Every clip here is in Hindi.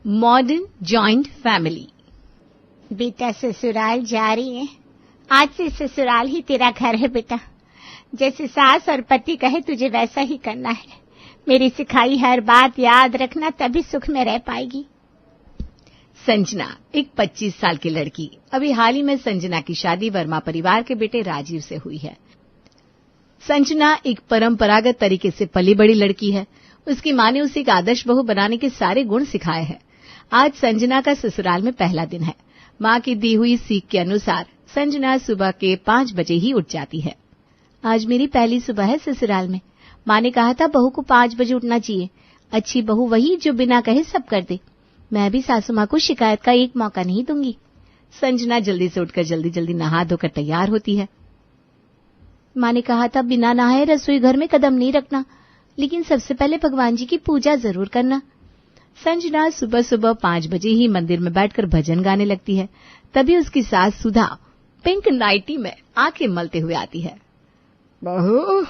Modern joint family. बेटा ससुराल जा रही है, आज से ससुराल ही तेरा घर है बेटा। जैसे सास और पति कहे तुझे वैसा ही करना है। मेरी सिखाई हर बात याद रखना, तभी सुख में रह पाएगी। संजना एक 25 साल की लड़की। अभी हाल ही में संजना की शादी वर्मा परिवार के बेटे राजीव से हुई है। संजना एक परंपरागत तरीके से पली बड़ी लड़की है। उसकी मां ने उसे एक आदर्श बहू बनाने के सारे गुण सिखाए हैं। आज संजना का ससुराल में पहला दिन है। मां की दी हुई सीख के अनुसार संजना सुबह के 5 बजे ही उठ जाती है। आज मेरी पहली सुबह है ससुराल में। मां ने कहा था बहू को 5 बजे उठना चाहिए। अच्छी बहू वही जो बिना कहे सब कर दे। मैं भी सासू मां को शिकायत का एक मौका नहीं दूंगी। संजना जल्दी से उठकर जल्दी जल्दी नहा धोकर तैयार होती है। मां ने कहा था बिना नहाए रसोई घर में कदम नहीं रखना, लेकिन सबसे पहले भगवान जी की पूजा जरूर करना। संजना सुबह सुबह 5 बजे ही मंदिर में बैठकर भजन गाने लगती है। तभी उसकी सास सुधा पिंक नाइटी में आंखें मलते हुए आती है। बहू,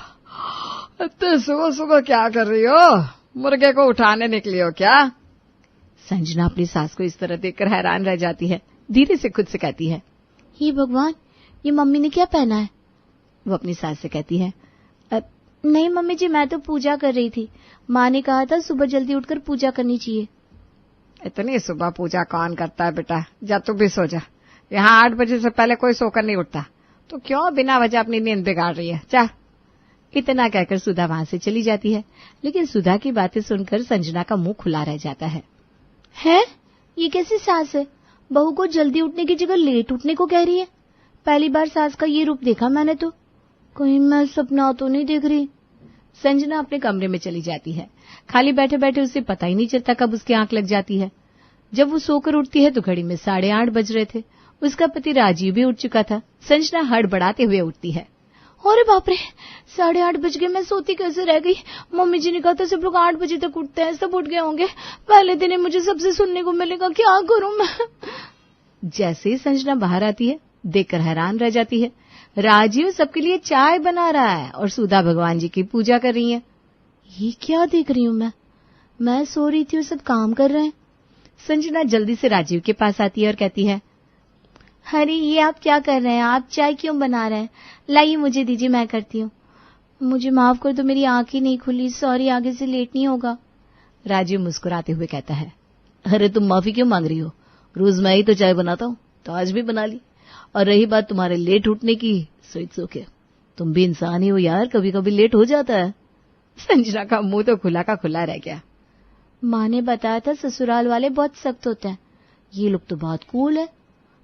इतने सुबह सुबह क्या कर रही हो? मुर्गे को उठाने निकली हो क्या? संजना अपनी सास को इस तरह देखकर हैरान रह जाती है। धीरे से खुद से कहती है, हे भगवान, ये मम्मी ने क्या पहना है? वो अपनी सास से कहती है, नहीं मम्मी जी, मैं तो पूजा कर रही थी। माँ ने कहा था सुबह जल्दी उठकर पूजा करनी चाहिए। इतनी सुबह पूजा कौन करता है बेटा? जा तू भी सो जा। यहाँ 8 बजे से पहले कोई सोकर नहीं उठता, तो क्यों बिना वजह अपनी नींद बिगाड़ रही है? जा। इतना कहकर सुधा वहां से चली जाती है। लेकिन सुधा की बातें सुनकर संजना का मुंह खुला रह जाता है। ये कैसी सास है? बहू को जल्दी उठने की जगह लेट उठने को कह रही है। पहली बार सास का ये रूप देखा मैंने तो। कहीं मैं सपना तो नहीं देख रही। संजना अपने कमरे में चली जाती है। खाली बैठे बैठे उसे पता ही नहीं चलता कब उसकी आंख लग जाती है। जब वो सोकर उठती है तो घड़ी में 8:30 बज रहे थे। उसका पति राजीव भी उठ चुका था। संजना हड़बड़ाते हुए उठती है। अरे बाप रे, 8:30 बज गए, मैं सोती कैसे रह गई? मम्मी जी ने कहा था सब लोग 8 बजे तक उठते हैं, सब उठ गए होंगे। पहले दिन मुझे सबसे सुनने को मिलेगा, क्या करूं मैं? जैसे ही संजना बाहर आती है, देखकर हैरान रह जाती है। राजीव सबके लिए चाय बना रहा है और सुधा भगवान जी की पूजा कर रही है। ये क्या देख रही हूं मैं सो रही थी और सब काम कर रहे हैं। संजना जल्दी से राजीव के पास आती है और कहती है, अरे ये आप क्या कर रहे हैं? आप चाय क्यों बना रहे हैं? लाइए मुझे दीजिए, मैं करती हूँ। मुझे माफ कर दो, मेरी आंख ही नहीं खुली। सॉरी, आगे से लेट नहीं होगा। राजीव मुस्कुराते हुए कहता है, अरे तुम माफी क्यों मांग रही हो? रोज मैं ही तो चाय बनाता हूँ, तो आज भी बना ली। और रही बात तुम्हारे लेट उठने की, सो इट्स ओके। तुम भी इंसान ही हो यार, कभी कभी लेट हो जाता है। संजना का मुंह तो खुला का खुला रह गया। माँ ने बताया था ससुराल वाले बहुत सख्त होते हैं। ये लोग तो बहुत कूल है।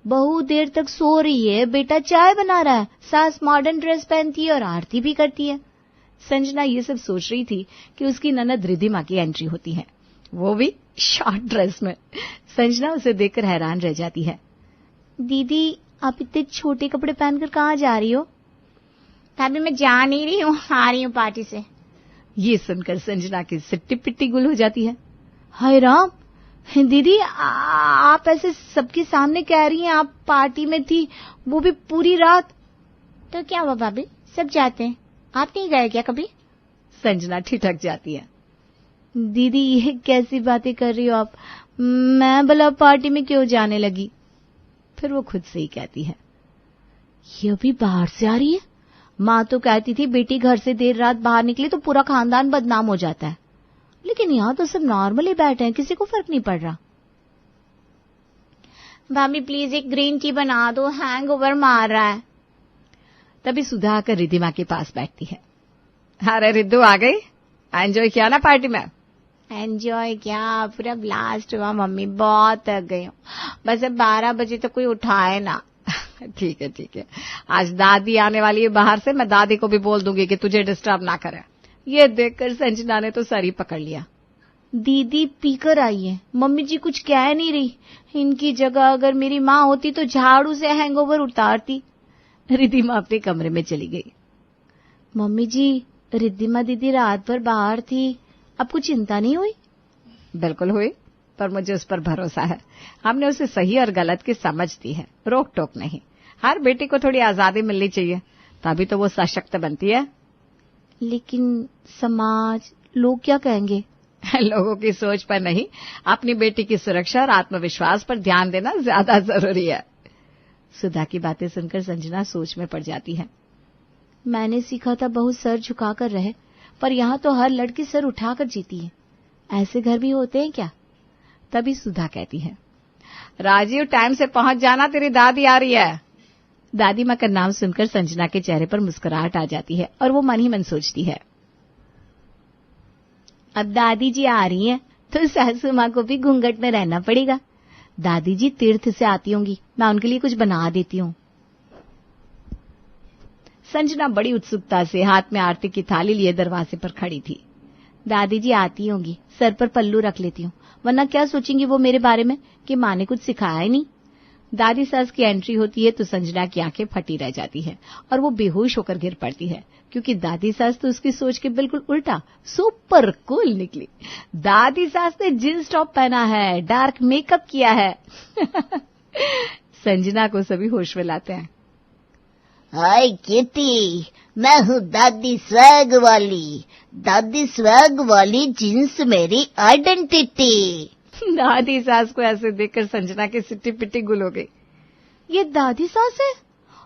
बहू देर तक सो रही है, बेटा चाय बना रहा है, सास मॉडर्न ड्रेस पहनती है और आरती भी करती है। संजना ये सब सोच रही थी कि उसकी ननद रिद्धिमा की एंट्री होती है, वो भी शॉर्ट ड्रेस में। संजना उसे देखकर हैरान रह जाती है। दीदी, आप इतने छोटे कपड़े पहनकर कहाँ जा रही हो? भाभी मैं जा नहीं रही हूँ, आ रही हूँ पार्टी से। ये सुनकर संजना की सिट्टी पिट्टी गुल हो जाती है। हाय राम, दीदी आप ऐसे सबके सामने कह रही हैं आप पार्टी में थी, वो भी पूरी रात? तो क्या हुआ भाभी, सब जाते हैं, आप नहीं गए क्या कभी? संजना ठिठक जाती है। दीदी ये कैसी बातें कर रही हो आप? मैं भला पार्टी में क्यों जाने लगी? फिर वो खुद से ही कहती है, ये अभी बाहर से आ रही है। माँ तो कहती थी बेटी घर से देर रात बाहर निकली तो पूरा खानदान बदनाम हो जाता है, लेकिन यहाँ तो सब नॉर्मली बैठे हैं, किसी को फर्क नहीं पड़ रहा। भाभी प्लीज एक ग्रीन टी बना दो, हैंगओवर मार रहा है। तभी सुधा आकर रिद्धिमा के पास बैठती है। अरे रिद्धू आ गई, एंजॉय किया ना पार्टी में? एंजॉय क्या, पूरा ब्लास्ट हुआ मम्मी, बहुत थक गई हूँ। बस अब 12 बजे तक कोई उठाए ना। ठीक है, आज दादी आने वाली है बाहर से, मैं दादी को भी बोल दूंगी कि तुझे डिस्टर्ब ना करे। ये देखकर संजना ने तो सर ही पकड़ लिया। दीदी पीकर आई है, मम्मी जी कुछ कह नहीं रही। इनकी जगह अगर मेरी माँ होती तो झाड़ू से हैंगओवर उतारती। रिद्धिमा अपने कमरे में चली गई। मम्मी जी, रिद्धिमा दीदी रात भर बाहर थी, आपको चिंता नहीं हुई? बिल्कुल हुई, पर मुझे उस पर भरोसा है। हमने उसे सही और गलत की समझ दी है, रोक टोक नहीं। हर बेटी को थोड़ी आजादी मिलनी चाहिए, तभी तो वो सशक्त बनती है। लेकिन समाज, लोग क्या कहेंगे? लोगों की सोच पर नहीं, अपनी बेटी की सुरक्षा और आत्मविश्वास पर ध्यान देना ज्यादा जरूरी है। सुधा की बातें सुनकर संजना सोच में पड़ जाती है। मैंने सीखा था बहू सर झुकाकर रहे, पर यहाँ तो हर लड़की सर उठाकर जीती है। ऐसे घर भी होते हैं क्या? तभी सुधा कहती है, राजीव टाइम से पहुंच जाना, तेरी दादी आ रही है। दादी माँ का नाम सुनकर संजना के चेहरे पर मुस्कुराहट आ जाती है और वो मन ही मन सोचती है, अब दादी जी आ रही हैं तो सासू माँ को भी घूंघट में रहना पड़ेगा। दादी जी तीर्थ से आती होंगी, मैं उनके लिए कुछ बना देती हूँ। संजना बड़ी उत्सुकता से हाथ में आरती की थाली लिए दरवाजे पर खड़ी थी। दादी जी आती होंगी, सर पर पल्लू रख लेती हूँ, वरना क्या सोचेंगी वो मेरे बारे में कि माँ ने कुछ सिखाया ही नहीं। दादी सास की एंट्री होती है तो संजना की आंखें फटी रह जाती है और वो बेहोश होकर गिर पड़ती है, क्योंकि दादी सास तो उसकी सोच के बिल्कुल उल्टा सुपर कूल निकली। दादी सास ने जींस टॉप पहना है, डार्क मेकअप किया है। संजना को सभी होश में लाते हैं। हाय किटी, मैं हूँ दादी स्वैग वाली। दादी स्वैग वाली जींस मेरी आइडेंटिटी। दादी सास को ऐसे देखकर संजना की सिट्टी पिट्टी गुल हो गई। ये दादी सास है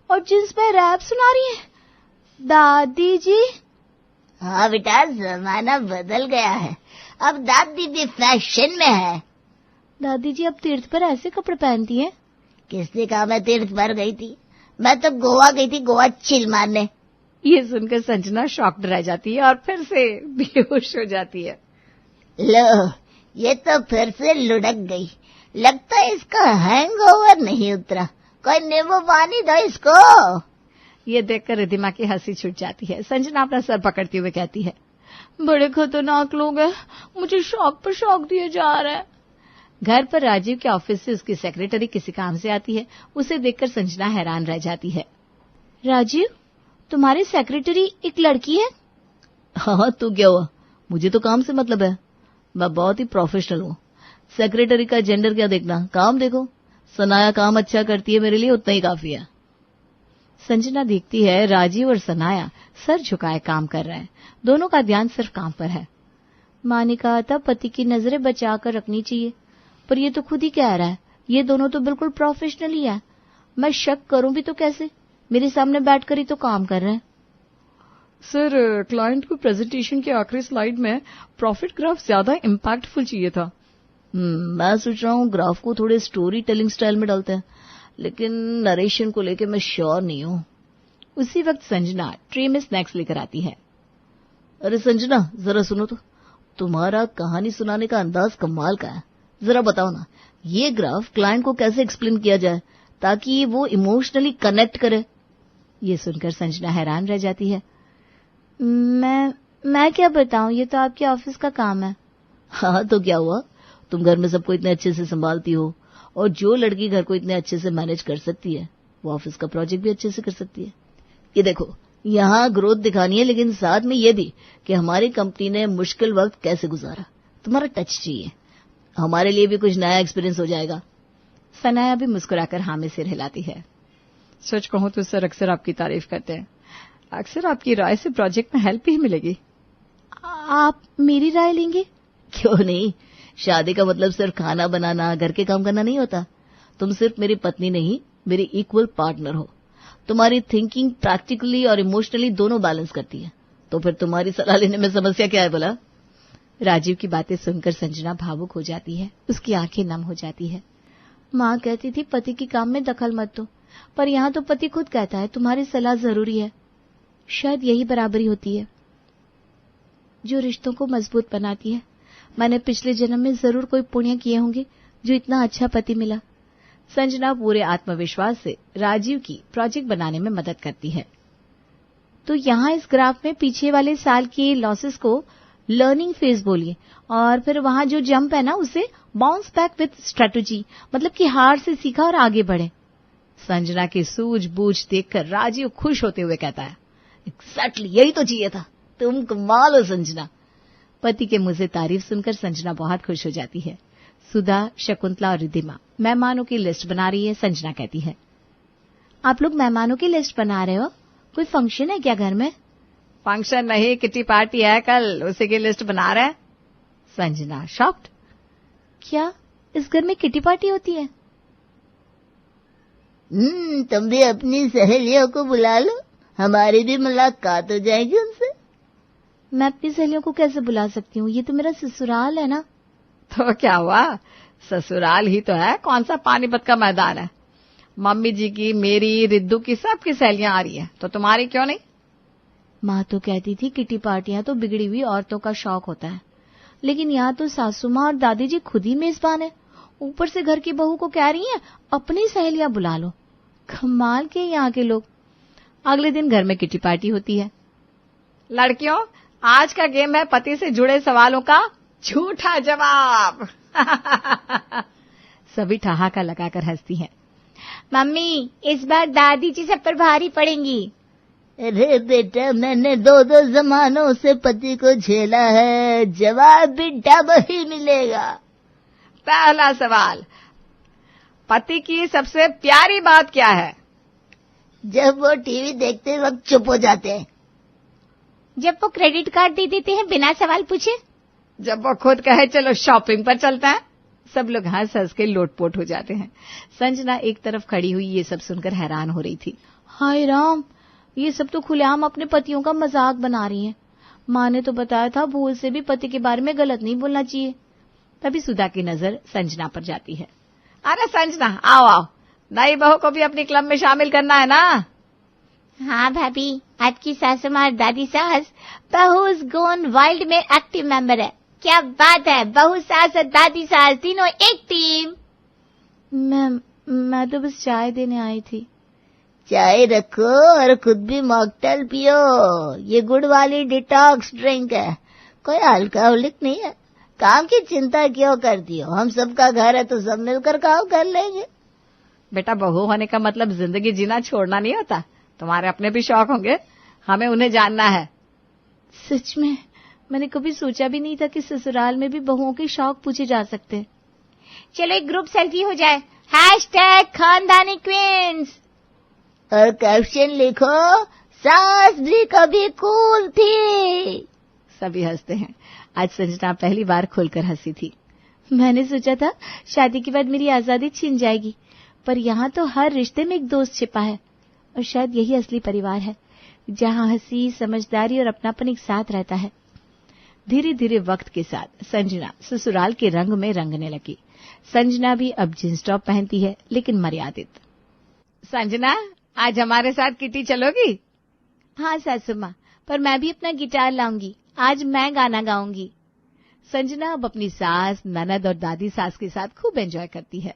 और जींस में रैप सुना रही है। दादी जी? हाँ बेटा, जमाना बदल गया है, अब दादी भी फैशन में है। दादी जी अब तीर्थ पर ऐसे कपड़े पहनती हैं? किसने कहा मैं तीर्थ पर गई थी? मैं तो गोवा गई थी, गोवा चिल मारने। ये सुनकर संजना शॉक्ड रह जाती है और फिर से बेहोश हो जाती है। लो, ये तो फिर से लुढ़क गई। लगता है इसका हैंगओवर नहीं उतरा। कोई नींबू पानी दो इसको। ये देखकर रिद्धिमा की हंसी छूट जाती है। संजना अपना सर पकड़ते हुए कहती है, बड़े खतरनाक लोग हैं, मुझे शौक पर शौक दिए जा रहा है। घर पर राजीव के ऑफिस से उसकी सेक्रेटरी किसी काम से आती है। उसे देखकर संजना हैरान रह जाती है। राजीव, तुम्हारी सेक्रेटरी एक लड़की है? हाँ, तो क्या हुआ, मुझे तो काम से मतलब है, मैं बहुत ही प्रोफेशनल हूँ। सेक्रेटरी का जेंडर क्या देखना, काम देखो। सनाया काम अच्छा करती है, मेरे लिए उतना ही काफी है। संजना देखती है राजीव और सनाया सर झुकाए काम कर रहे हैं। दोनों का ध्यान सिर्फ काम पर है। माँ ने कहा था पति की नजरें बचा कर रखनी चाहिए, पर ये तो खुद ही कह रहा है ये दोनों तो बिल्कुल प्रोफेशनल ही है। मैं शक करूं भी तो कैसे, मेरे सामने बैठकर ही तो काम कर रहे हैं। सर, क्लाइंट को प्रेजेंटेशन के आखिरी स्लाइड में प्रॉफिट ग्राफ ज्यादा इम्पैक्टफुल चाहिए था। मैं सोच रहा हूँ ग्राफ को थोड़े स्टोरी टेलिंग स्टाइल में डालते हैं, लेकिन नरेशन को लेके मैं श्योर नहीं हूँ। उसी वक्त संजना ट्रे में स्नैक्स लेकर आती है। अरे संजना, जरा सुनो तो, तुम्हारा कहानी सुनाने का अंदाज कमाल का है। जरा बताओ ना, ये ग्राफ क्लाइंट को कैसे एक्सप्लेन किया जाए ताकि वो इमोशनली कनेक्ट करे। ये सुनकर संजना हैरान रह जाती है। मैं क्या बताऊं, ये तो आपके ऑफिस का काम है। हाँ, तो क्या हुआ, तुम घर में सबको इतने अच्छे से संभालती हो, और जो लड़की घर को इतने अच्छे से मैनेज कर सकती है वो ऑफिस का प्रोजेक्ट भी अच्छे से कर सकती है। ये देखो, यहाँ ग्रोथ दिखानी है, लेकिन साथ में ये भी कि हमारी कंपनी ने मुश्किल वक्त कैसे गुजारा। तुम्हारा टच चाहिए, हमारे लिए भी कुछ नया एक्सपीरियंस हो जाएगा। सनाया भी मुस्कुराकर हाँ में सिर हिलाती है। सच कहूं तो सर अक्सर आपकी तारीफ करते हैं, अक्सर आपकी राय से प्रोजेक्ट में हेल्प ही मिलेगी। आप मेरी राय लेंगे? क्यों नहीं, शादी का मतलब सिर्फ खाना बनाना, घर के काम करना नहीं होता। तुम सिर्फ मेरी पत्नी नहीं, मेरी इक्वल पार्टनर हो। तुम्हारी थिंकिंग प्रैक्टिकली और इमोशनली दोनों बैलेंस करती है, तो फिर तुम्हारी सलाह लेने में समस्या क्या है बोला? राजीव की बातें सुनकर संजना भावुक हो जाती है, उसकी आंखें नम हो जाती है। माँ कहती थी पति के काम में दखल मत दो, पर यहाँ तो पति खुद कहता है तुम्हारी सलाह जरूरी है। शायद यही बराबरी होती है जो रिश्तों को मजबूत बनाती है। मैंने पिछले जन्म में जरूर कोई पुण्य किए होंगे जो इतना अच्छा पति मिला। संजना पूरे आत्मविश्वास से राजीव की प्रोजेक्ट बनाने में मदद करती है। तो यहाँ इस ग्राफ में पीछे वाले साल के लॉसेस को लर्निंग फेज बोलिए, और फिर वहां जो जंप है ना उसे बाउंस बैक विद स्ट्रेटेजी, मतलब कि हार से सीखा और आगे बढ़े। संजना की सूझबूझ देखकर राजीव खुश होते हुए कहता है, एग्जैक्टली यही तो चाहिए था, तुम कमाल हो संजना। पति के मुंह से तारीफ सुनकर संजना बहुत खुश हो जाती है। सुधा, शकुंतला और रिद्धिमा मेहमानों की लिस्ट बना रही है। संजना कहती है, आप लोग मेहमानों की लिस्ट बना रहे हो, कोई फंक्शन है क्या घर में? फंक्शन नहीं, किटी पार्टी है कल, उसी की लिस्ट बना रहे हैं। संजना शॉक्ड। क्या इस घर में किटी पार्टी होती है? तुम भी अपनी सहेलियों को बुला लो, हमारी भी मुलाकात हो जाएगी उनसे। मैं अपनी सहेलियों को कैसे बुला सकती हूँ? ये तो मेरा ससुराल है ना। तो क्या हुआ, ससुराल ही तो है, कौन सा पानीपत का मैदान है। मम्मी जी की, मेरी, रिद्दू की, सबकी सहेलियां आ रही है, तो तुम्हारी क्यों नहीं? माँ तो कहती थी किटी पार्टियां तो बिगड़ी हुई औरतों का शौक होता है, लेकिन यहाँ तो सासू माँ और दादी जी खुद ही मेजबान है। ऊपर से घर की बहू को कह रही हैं अपनी सहेलियां बुला लो। कमाल के यहाँ के लोग। अगले दिन घर में किटी पार्टी होती है। लड़कियों, आज का गेम है पति से जुड़े सवालों का झूठा जवाब। सभी ठहाका लगाकर हंसती हैं। मम्मी, इस बार दादी जी सब पर भारी पड़ेंगी। अरे बेटा, मैंने 2-2 जमानों से पति को झेला है, जवाब भी डबल ही मिलेगा। पहला सवाल, पति की सबसे प्यारी बात क्या है? जब वो टीवी देखते वक्त चुप हो जाते हैं। जब वो क्रेडिट कार्ड दे देते हैं बिना सवाल पूछे। जब वो खुद कहे चलो शॉपिंग पर चलते हैं। सब लोग हंस हंस के लोटपोट हो जाते हैं। संजना एक तरफ खड़ी हुई ये सब सुनकर हैरान हो रही थी। हाय राम, ये सब तो खुलेआम अपने पतियों का मजाक बना रही हैं। माँ ने तो बताया था भूल से भी पति के बारे में गलत नहीं बोलना चाहिए। तभी सुधा की नजर संजना पर जाती है। अरे संजना, आओ आओ, नई बहू को भी अपनी क्लब में शामिल करना है ना। हाँ भाभी, आपकी सासू माँ और दादी सास बहूज गोन वाइल्ड में एक्टिव मेंबर है। क्या बात है, बहू सास और दादी सास तीनों एक टीम। मैं तो बस चाय देने आई थी। चाय रखो और खुद भी मॉकटेल पियो। ये गुड़ वाली डिटॉक्स ड्रिंक है, कोई अल्कोहलिक नहीं है। काम की चिंता क्यों करती हो, हम सबका घर है तो सब मिलकर काम कर लेंगे। बेटा, बहू होने का मतलब जिंदगी जीना छोड़ना नहीं होता। तुम्हारे अपने भी शौक होंगे, हमें उन्हें जानना है। सच में मैंने कभी सोचा भी नहीं था कि ससुराल में भी बहुओं के शौक पूछे जा सकते हैं। चलो एक ग्रुप सेल्फी हो जाए, #खानदानी क्वींस। और कैप्शन लिखो, सास भी कभी कूल थी। सभी हंसते हैं। आज संजना पहली बार खुलकर हंसी थी। मैंने सोचा था शादी के बाद मेरी आजादी छिन जाएगी, पर यहाँ तो हर रिश्ते में एक दोस्त छिपा है, और शायद यही असली परिवार है, जहाँ हंसी, समझदारी और अपनापन एक साथ रहता है। धीरे धीरे वक्त के साथ संजना ससुराल के रंग में रंगने लगी। संजना भी अब जींस टॉप पहनती है, लेकिन मर्यादित। संजना, आज हमारे साथ किटी चलोगी? हाँ सासू माँ, पर मैं भी अपना गिटार लाऊंगी। आज मैं गाना गाऊंगी। संजना अब अपनी सास, ननद और दादी सास के साथ खूब एंजॉय करती है।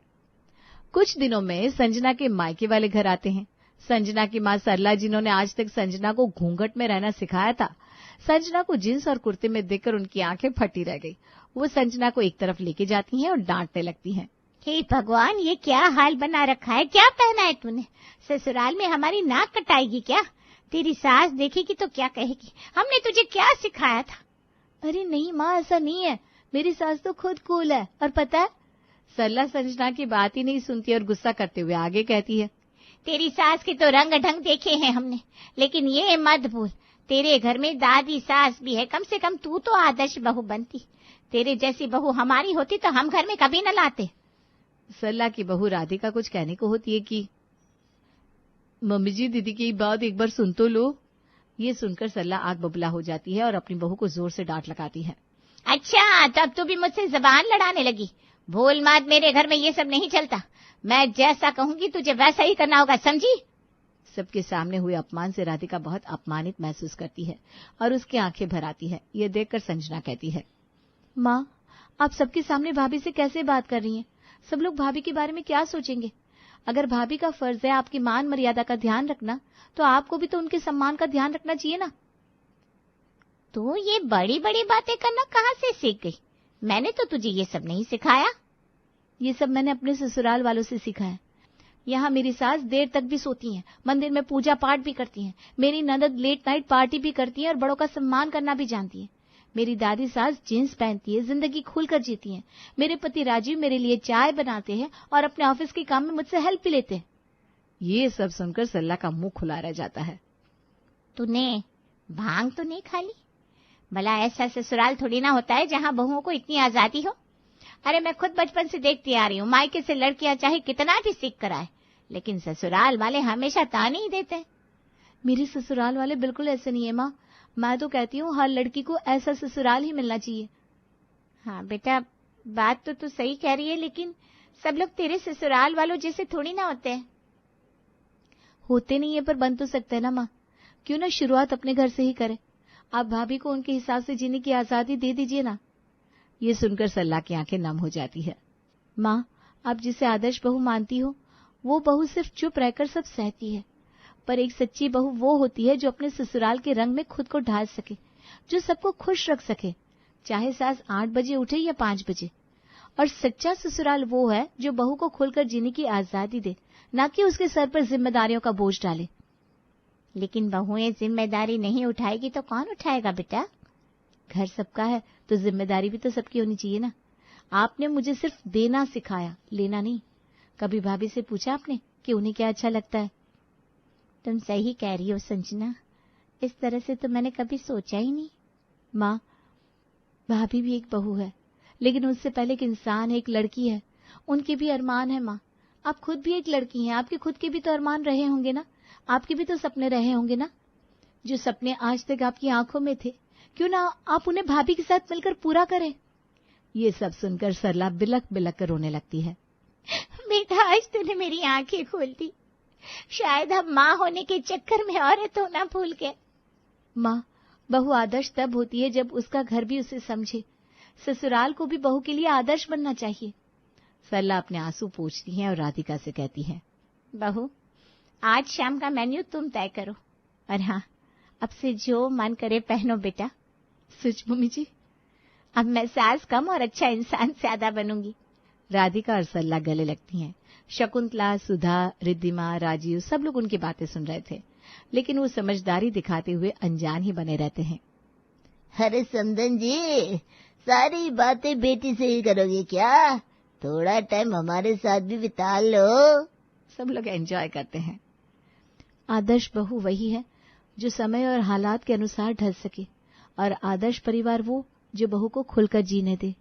कुछ दिनों में संजना के मायके वाले घर आते हैं। संजना की माँ सरला, जिन्होंने आज तक संजना को घूंघट में रहना सिखाया था, संजना को जींस और कुर्ते में देखकर उनकी आंखें फटी रह गई। वो संजना को एक तरफ लेके जाती हैं और डांटने लगती हैं। हे भगवान, ये क्या हाल बना रखा है, क्या पहना है तूने? ससुराल में हमारी नाक कटाएगी क्या? तेरी सास देखेगी तो क्या कहेगी? हमने तुझे क्या सिखाया था? अरे नहीं माँ, ऐसा नहीं है। मेरी सास तो खुद कूल है। और पता है, सरला संजना की बात ही नहीं सुनती और गुस्सा करते हुए आगे कहती है, तेरी सास के तो रंग ढंग देखे हैं हमने, लेकिन ये मत भूल, तेरे घर में दादी सास भी है। कम से कम तू तो आदर्श बहू बनती। तेरे जैसी बहू हमारी होती तो हम घर में कभी न लाते। सरला की बहू राधिका कुछ कहने को होती है कि मम्मी जी, दीदी की बात एक बार सुन तो लो। ये सुनकर सरला आग बबूला हो जाती है और अपनी बहू को जोर से डांट लगाती है। अच्छा, तब तू भी मुझसे जबान लड़ाने लगी। भूल मत, मेरे घर में ये सब नहीं चलता। मैं जैसा कहूंगी तुझे वैसा ही करना होगा, समझी? सबके सामने हुए अपमान से राधिका बहुत अपमानित महसूस करती है और उसकी आंखें भर आती है। ये देखकर संजना कहती है, माँ, आप सबके सामने भाभी से कैसे बात कर रही हैं? सब लोग भाभी के बारे में क्या सोचेंगे? अगर भाभी का फर्ज है आपकी मान मर्यादा का ध्यान रखना, तो आपको भी तो उनके सम्मान का ध्यान रखना चाहिए ना। तू ये बड़ी बड़ी बातें करना कहाँ से सीख गई? मैंने तो तुझे ये सब नहीं सिखाया। ये सब मैंने अपने ससुराल वालों से सीखा है। यहाँ मेरी सास देर तक भी सोती हैं, मंदिर में पूजा पाठ भी करती हैं। मेरी ननद लेट नाइट पार्टी भी करती है और बड़ों का सम्मान करना भी जानती है। मेरी दादी सास जींस पहनती है, जिंदगी खुलकर जीती है। मेरे पति राजीव मेरे लिए चाय बनाते हैं और अपने ऑफिस के काम में मुझसे हेल्प भी लेते हैं। ये सब सुनकर सरला का मुंह खुला रह जाता है। तूने भांग तो नहीं खा ली? भला ऐसा ससुराल थोड़ी ना होता है जहां बहुओं को इतनी आजादी हो। अरे मैं खुद बचपन से देखती आ रही हूँ, मायके से लड़कियां चाहे कितना भी सीख कर आए, लेकिन ससुराल वाले हमेशा ताने ही देते हैं। मेरे ससुराल वाले बिल्कुल ऐसे नहीं है माँ। मैं तो कहती हूँ हर लड़की को ऐसा ससुराल ही मिलना चाहिए। हाँ बेटा, बात तो तू सही कह रही है, लेकिन सब लोग तेरे ससुराल वालों जैसे थोड़ी ना होते हैं। होते नहीं है पर बन तो सकते हैं ना माँ। क्यों ना शुरुआत अपने घर से ही करे। आप भाभी को उनके हिसाब से जीने की आजादी दे दीजिए ना। ये सुनकर सरला की आंखें नम हो जाती है। माँ, आप जिसे आदर्श बहू मानती हो, वो बहू सिर्फ चुप रहकर सब सहती है, पर एक सच्ची बहू वो होती है जो अपने ससुराल के रंग में खुद को ढाल सके, जो सबको खुश रख सके, चाहे सास 8 बजे उठे या 5 बजे। और सच्चा ससुराल वो है जो बहू को खुलकर जीने की आजादी दे, ना कि उसके सर पर जिम्मेदारियों का बोझ डाले। लेकिन बहुएं जिम्मेदारी नहीं उठाएगी तो कौन उठाएगा बेटा? घर सबका है तो जिम्मेदारी भी तो सबकी होनी चाहिए ना। आपने मुझे सिर्फ देना सिखाया, लेना नहीं। कभी भाभी से पूछा आपने कि उन्हें क्या अच्छा लगता है? तुम सही कह रही हो संजना, इस तरह से तो मैंने कभी सोचा ही नहीं। माँ, भाभी भी एक बहू है, लेकिन उससे पहले एक इंसान है, एक लड़की है। उनके भी अरमान है माँ। आप खुद भी एक लड़की हैं, आपके खुद के भी तो अरमान रहे होंगे ना, आपके भी तो सपने रहे होंगे ना। जो सपने आज तक आपकी आंखों में थे, क्यों ना आप उन्हें भाभी के साथ मिलकर पूरा करें। ये सब सुनकर सरला बिलक बिलक कर रोने लगती है। बेटा, आज तूने मेरी आंखें खोल दी। शायद हम माँ होने के चक्कर में औरत होना भूल गए। माँ, बहू आदर्श तब होती है जब उसका घर भी उसे समझे। ससुराल को भी बहू के लिए आदर्श बनना चाहिए। सरला अपने आंसू पोंछती है और राधिका से कहती है, बहू, आज शाम का मेन्यू तुम तय करो, और हाँ, अब से जो मन करे पहनो बेटा। सच मम्मी जी? अब मैं सास कम और अच्छा इंसान ज्यादा बनूंगी। राधिका और सरला गले लगती हैं। शकुंतला, सुधा, रिद्धिमा, राजीव सब लोग उनकी बातें सुन रहे थे, लेकिन वो समझदारी दिखाते हुए अनजान ही बने रहते हैं। अरे समधन जी, सारी बातें बेटी से ही करोगे क्या? थोड़ा टाइम हमारे साथ भी बिता लो। सब लोग एंजॉय करते हैं। आदर्श बहू वही है जो समय और हालात के अनुसार ढल सके, और आदर्श परिवार वो जो बहू को खुलकर जीने दे।